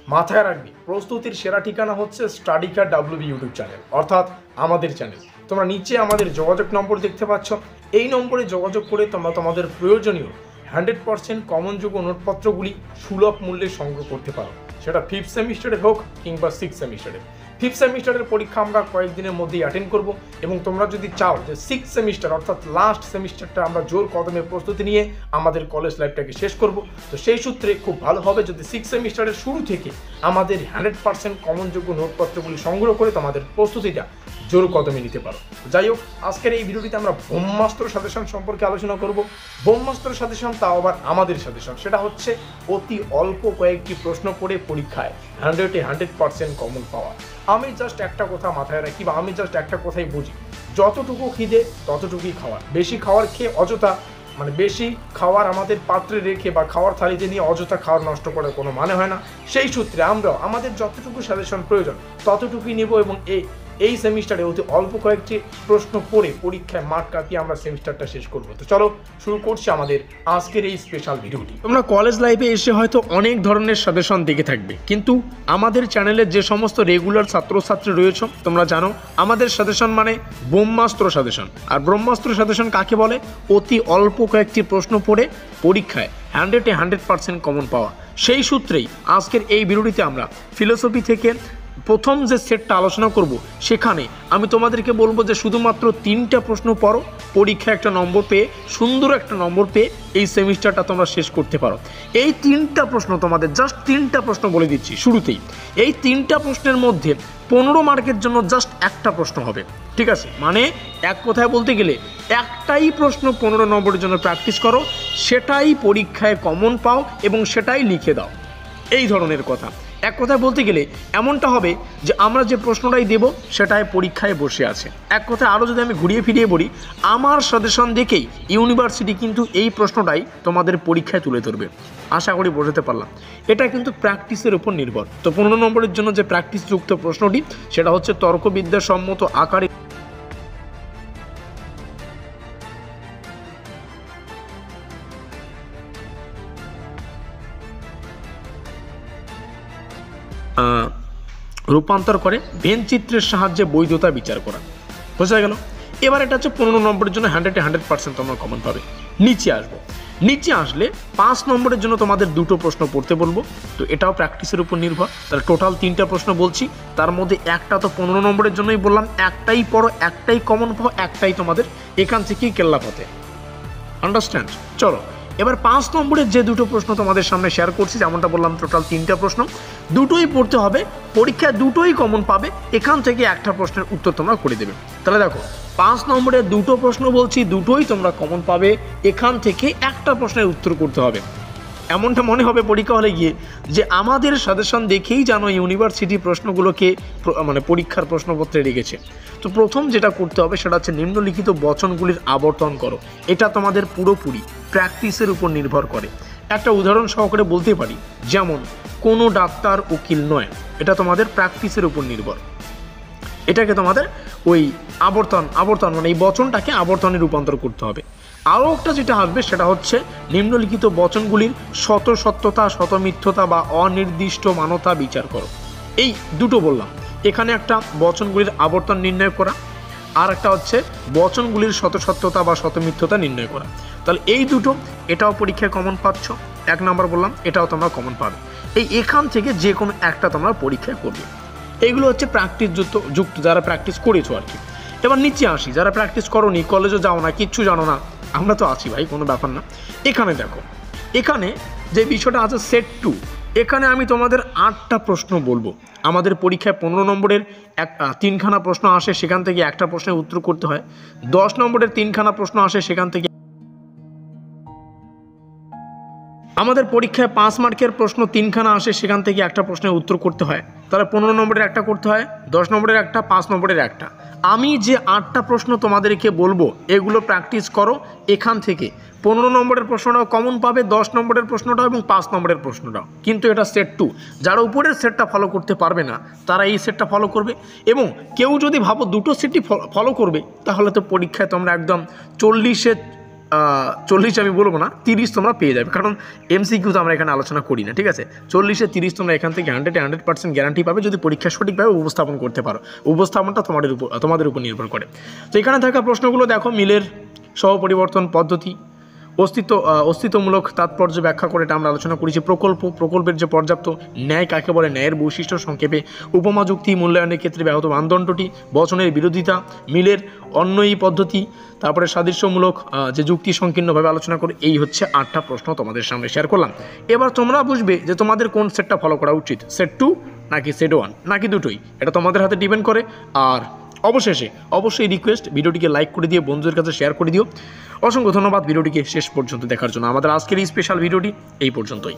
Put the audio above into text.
মাথায় রাখবি, প্রস্তুতির সেরা ঠিকানা হচ্ছে স্টাডিকার WB ইউটিউব চ্যানেল, অর্থাৎ আমাদের চ্যানেল। তোমরা নিচে আমাদের যোগাযোগ নম্বর দেখতে পাচ্ছ, এই নম্বরে যোগাযোগ করে তোমরা তোমাদের প্রয়োজনীয় 100% কমনযোগ্য নোটপত্রগুলি সুলভ মূল্যে সংগ্রহ করতে পারো, সেটা 5th সেমিস্টারের হোক কিংবা 6th সেমিস্টারের। 5th সেমিস্টারের পরীক্ষা আমরা কয়েকদিনের মধ্যেই অ্যাটেন্ড করব, এবং তোমরা যদি চাও যে 6th সেমিস্টার অর্থাৎ লাস্ট সেমিস্টারটা আমরা জোর কদমে প্রস্তুতি নিয়ে আমাদের কলেজ লাইফটাকে শেষ করব, তো সেই সূত্রে খুব ভালো হবে যদি 6th সেমিস্টারের শুরু থেকে আমাদের 100% কমনযোগ্য নোটপত্রগুলি সংগ্রহ করে তোমাদের প্রস্তুতিটা জোর কদমে নিতে পারো। যাই হোক, আজকের এই ভিডিওটিতে আমরা ব্রহ্মাস্ত্র সাজেশন সম্পর্কে আলোচনা করব। ব্রহ্মাস্ত্র সাজেশন, তাও আবার আমাদের সাজেশন, সেটা হচ্ছে অতি অল্প কয়েকটি প্রশ্ন করে পরীক্ষায় 100% কমন পাওয়া। আমি জাস্ট একটা কথা মাথায় রাখি, বা আমি জাস্ট একটা কথাই বুঝি, যতটুকু খিদে ততটুকুই খাওয়ার। বেশি খাওয়ার খেয়ে অযথা, মানে বেশি খাওয়ার আমাদের পাত্রে রেখে বা খাওয়ার থালিতে নিয়ে অযথা খাওয়ার নষ্ট করার কোনো মানে হয় না। সেই সূত্রে আমরাও আমাদের যতটুকু সাজেশন প্রয়োজন ততটুকুই নেব, এবং এই সেমিস্টারে অতি অল্প কয়েকটি প্রশ্ন পড়ে পরীক্ষায় মাঠ কাটিয়ে আমরা সেমিস্টারটা শেষ করব। তো চলো শুরু করছি আমাদের আজকের এই স্পেশাল ভিডিওটি। তোমরা কলেজ লাইফে এসে হয়তো অনেক ধরনের সাজেশন দেখে থাকবে, কিন্তু আমাদের চ্যানেলের যে সমস্ত রেগুলার ছাত্রছাত্রী রয়েছে তোমরা জানো আমাদের সাজেশন মানে ব্রহ্মাস্ত্র সাজেশন। আর ব্রহ্মাস্ত্র সাজেশন কাকে বলে? অতি অল্প কয়েকটি প্রশ্ন পড়ে পরীক্ষায় 100% কমন পাওয়া। সেই সূত্রেই আজকের এই ভিডিওটিতে আমরা ফিলোসফি থেকে প্রথম যে সেটটা আলোচনা করব, সেখানে আমি তোমাদেরকে বলবো যে শুধুমাত্র 3টা প্রশ্ন পড়ো, পরীক্ষায় একটা নম্বর পেয়ে, সুন্দর একটা নম্বর পেয়ে এই সেমিস্টারটা তোমরা শেষ করতে পারো। এই 3টা প্রশ্ন, তোমাদের জাস্ট 3টা প্রশ্ন বলে দিচ্ছি শুরুতেই। এই 3টা প্রশ্নের মধ্যে 15 মার্কের জন্য জাস্ট একটা প্রশ্ন হবে, ঠিক আছে? মানে এক কথায় বলতে গেলে একটাই প্রশ্ন 15 নম্বরের জন্য প্র্যাকটিস করো, সেটাই পরীক্ষায় কমন পাও এবং সেটাই লিখে দাও, এই ধরনের কথা। এক কথায় বলতে গেলে এমনটা হবে যে আমরা যে প্রশ্নটাই দেব সেটাই পরীক্ষায় বসে আছে। এক কথায় আরও যদি আমি ঘুরিয়ে ফিরিয়ে বলি, আমার সাজেশন দেখেই ইউনিভার্সিটি কিন্তু এই প্রশ্নটাই তোমাদের পরীক্ষায় তুলে ধরবে। আশা করি বোঝাতে পারলাম। এটা কিন্তু প্র্যাকটিসের উপর নির্ভর। তো 15 নম্বরের জন্য যে প্র্যাকটিসযুক্ত প্রশ্নটি, সেটা হচ্ছে তর্কবিদ্যাসম্মত আকারে রূপান্তর করে ভেন চিত্রের সাহায্যে বৈধতা বিচার করা। বোঝা গেল? এবার এটা হচ্ছে 15 নম্বরের জন্য 100% তোমরা কমন পাবে। নিচে আসবো, নিচে আসলে 5 নম্বরের জন্য তোমাদের 2টো প্রশ্ন পড়তে বলবো। তো এটাও প্র্যাকটিসের উপর নির্ভর। তাহলে টোটাল 3টা প্রশ্ন বলছি, তার মধ্যে একটা তো 15 নম্বরের জন্যই বললাম, একটাই পড়ো, একটাই কমন পাও, একটাই তোমাদের এখান থেকেই কেল্লা পথে। আন্ডারস্ট্যান্ড? চলো এবার 5 নম্বরের যে 2টো প্রশ্ন তোমাদের সামনে শেয়ার করছি, যেমনটা বললাম টোটাল 3টা প্রশ্ন, 2টোই পড়তে হবে, পরীক্ষায় 2টোই কমন পাবে, এখান থেকে একটা প্রশ্নের উত্তর তোমরা করে দেবে। তাহলে দেখো 5 নম্বরের 2টো প্রশ্ন বলছি, 2টোই তোমরা কমন পাবে, এখান থেকে একটা প্রশ্নের উত্তর করতে হবে। এমনটা মনে হবে পরীক্ষা হলে গিয়ে যে আমাদের সাজেশন দেখেই জানো ইউনিভার্সিটি প্রশ্নগুলোকে মানে পরীক্ষার প্রশ্নপত্রে রেখেছে। তো প্রথম যেটা করতে হবে সেটা হচ্ছে নিম্নলিখিত বচনগুলির আবর্তন করো। এটা তোমাদের পুরোপুরি প্র্যাকটিসের উপর নির্ভর করে। একটা উদাহরণ সহকারে বলতে পারি, যেমন কোনো ডাক্তার উকিল নয়, এটা তোমাদের প্র্যাকটিসের উপর নির্ভর। এটাকে তোমাদের ওই আবর্তন মানে এই বচনটাকে আবর্তনে রূপান্তর করতে হবে। আরও একটা যেটা আসবে সেটা হচ্ছে নিম্নলিখিত বচনগুলির সত্যতা, মিথ্যতা বা অনির্দিষ্ট মানতা বিচার করো। এই 2টো বললাম। এখানে একটা বচনগুলির আবর্তন নির্ণয় করা, আর একটা হচ্ছে বচনগুলির সত্যতা বা মিথ্যতা নির্ণয় করা। তাহলে এই 2টো, এটাও পরীক্ষায় কমন পাচ্ছ। 1 নম্বর বললাম, এটাও তোমরা কমন পাবে। এখান থেকে যে কোনো একটা তোমরা পরীক্ষায় করবে। এইগুলো হচ্ছে প্র্যাকটিস যুক্ত যারা প্র্যাকটিস করেছো আর কি। এবার নিচে আসি, যারা প্র্যাকটিস করোনি, কলেজও যাও না, কিচ্ছু জানো না, আমরা তো আছি ভাই, কোনো ব্যাপার না। এখানে দেখো, এখানে যে বিষয়টা আছে সেট 2, এখানে আমি তোমাদের 8টা প্রশ্ন বলবো। আমাদের পরীক্ষায় 15 নম্বরের 3খানা প্রশ্ন আসে, সেখান থেকে একটা প্রশ্নের উত্তর করতে হয়। 10 নম্বরের 3খানা প্রশ্ন আসে, সেখান থেকে আমাদের পরীক্ষায় 5 মার্কের প্রশ্ন 3খানা আসে, সেখান থেকে একটা প্রশ্নের উত্তর করতে হয়। তাহলে 15 নম্বরের একটা করতে হয়, 10 নম্বরের একটা, 5 নম্বরের একটা। আমি যে 8টা প্রশ্ন তোমাদেরকে বলবো এগুলো প্র্যাকটিস করো। এখান থেকে 15 নম্বরের প্রশ্নটাও কমন পাবে, 10 নম্বরের প্রশ্নটাও এবং 5 নম্বরের প্রশ্নটাও। কিন্তু এটা সেট 2। যারা উপরের সেটটা ফলো করতে পারবে না তারা এই সেটটা ফলো করবে। এবং কেউ যদি ভাবো 2টো সেটই ফলো করবে, তাহলে তো পরীক্ষায় তোমরা একদম 40-এ 40 আমি বলবো না, 30 তোমরা পেয়ে যাবে, কারণ এমসিকিউ তো আমরা এখানে আলোচনা করি না, ঠিক আছে। 40-এ 30 তোমরা এখান থেকে 100% গ্যারান্টি পাবে যদি পরীক্ষা সঠিকভাবে উপস্থাপন করতে পারো। উপস্থাপনটা তোমাদের উপর নির্ভর করে। তো এখানে থাকা প্রশ্নগুলো দেখো, মিলের সহপরিবর্তন পদ্ধতি, অস্তিত্বমূলক তাৎপর্য ব্যাখ্যা করে এটা আমরা আলোচনা করেছি। প্রকল্পের যে পর্যাপ্ত ন্যায় কাকে বলে, ন্যায়ের বৈশিষ্ট্য সংক্ষেপে, উপমা যুক্তি মূল্যায়নের ক্ষেত্রে ব্যাহত মানদণ্ডটি, বচনের বিরোধিতা, মিলের অন্যয়ী পদ্ধতি, তারপরে সাদৃশ্যমূলক যে যুক্তি সংকীর্ণভাবে আলোচনা করে। এই হচ্ছে 8টা প্রশ্ন তোমাদের সামনে শেয়ার করলাম। এবার তোমরা বুঝবে যে তোমাদের কোন সেটটা ফলো করা উচিত, সেট 2 নাকি সেট 1 নাকি দুটোই, এটা তোমাদের হাতে ডিপেন্ড করে। আর অবশেষে অবশ্যই রিকোয়েস্ট, ভিডিওটিকে লাইক করে দিয়ে বন্ধুদের কাছে শেয়ার করে দিও। অসংখ্য ধন্যবাদ ভিডিওটিকে শেষ পর্যন্ত দেখার জন্য। আমাদের আজকের এই স্পেশাল ভিডিওটি এই পর্যন্তই।